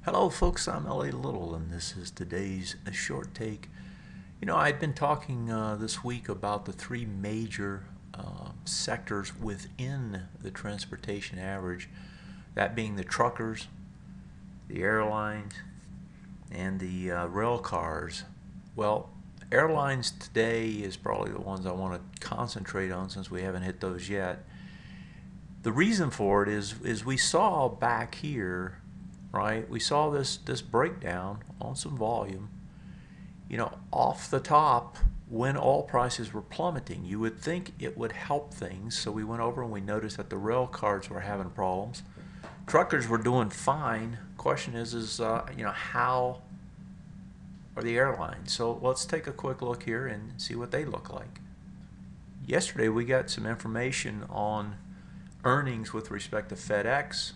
Hello folks, I'm L.A. Little and this is today's short take. I'd been talking this week about the three major sectors within the transportation average, that being the truckers, the airlines, and the rail cars. Well, airlines today is probably the ones I want to concentrate on since we haven't hit those yet. The reason for it is we saw back here, right? We saw this breakdown on some volume, off the top when oil prices were plummeting. You would think it would help things, so we went over and we noticed that the rail cars were having problems. Truckers were doing fine. Question is how are the airlines? So let's take a quick look here and see what they look like. Yesterday we got some information on earnings with respect to FedEx.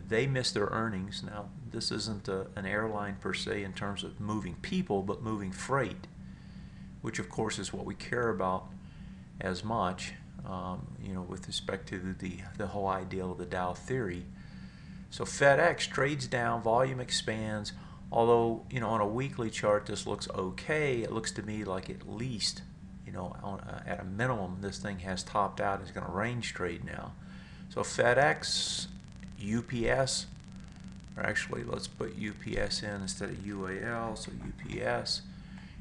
They missed their earnings. Now, this isn't an airline per se in terms of moving people, but moving freight, which of course is what we care about as much, with respect to the whole idea of the Dow theory. So FedEx trades down, volume expands, although, on a weekly chart this looks okay. It looks to me like at least, at a minimum, this thing has topped out and is going to range trade now. So FedEx, UPS, or actually let's put UPS in instead of UAL, so UPS.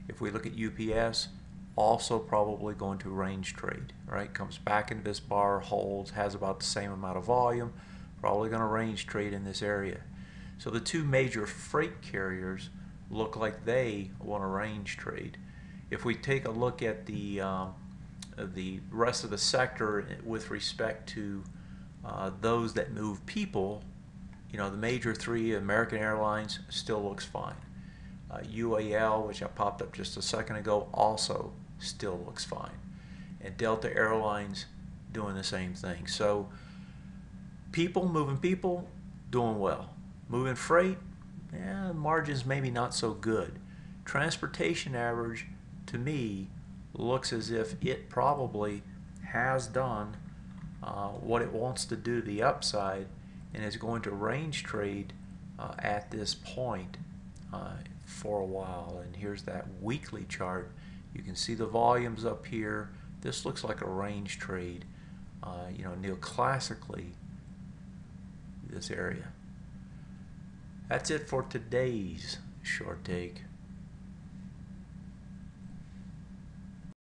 If we look at UPS, also probably going to range trade, right? Comes back into this bar, holds, has about the same amount of volume, probably going to range trade in this area. So the two major freight carriers look like they want to range trade. If we take a look at the rest of the sector with respect to those that move people, the major three, American Airlines, still looks fine. UAL, which I popped up just a second ago, also still looks fine. And Delta Airlines doing the same thing. So moving people, doing well. Moving freight, margins maybe not so good. Transportation average, to me, looks as if it probably has done what it wants to do to the upside and is going to range trade at this point for a while. And here's that weekly chart. You can see the volumes up here. This looks like a range trade, neoclassically, this area. That's it for today's short take.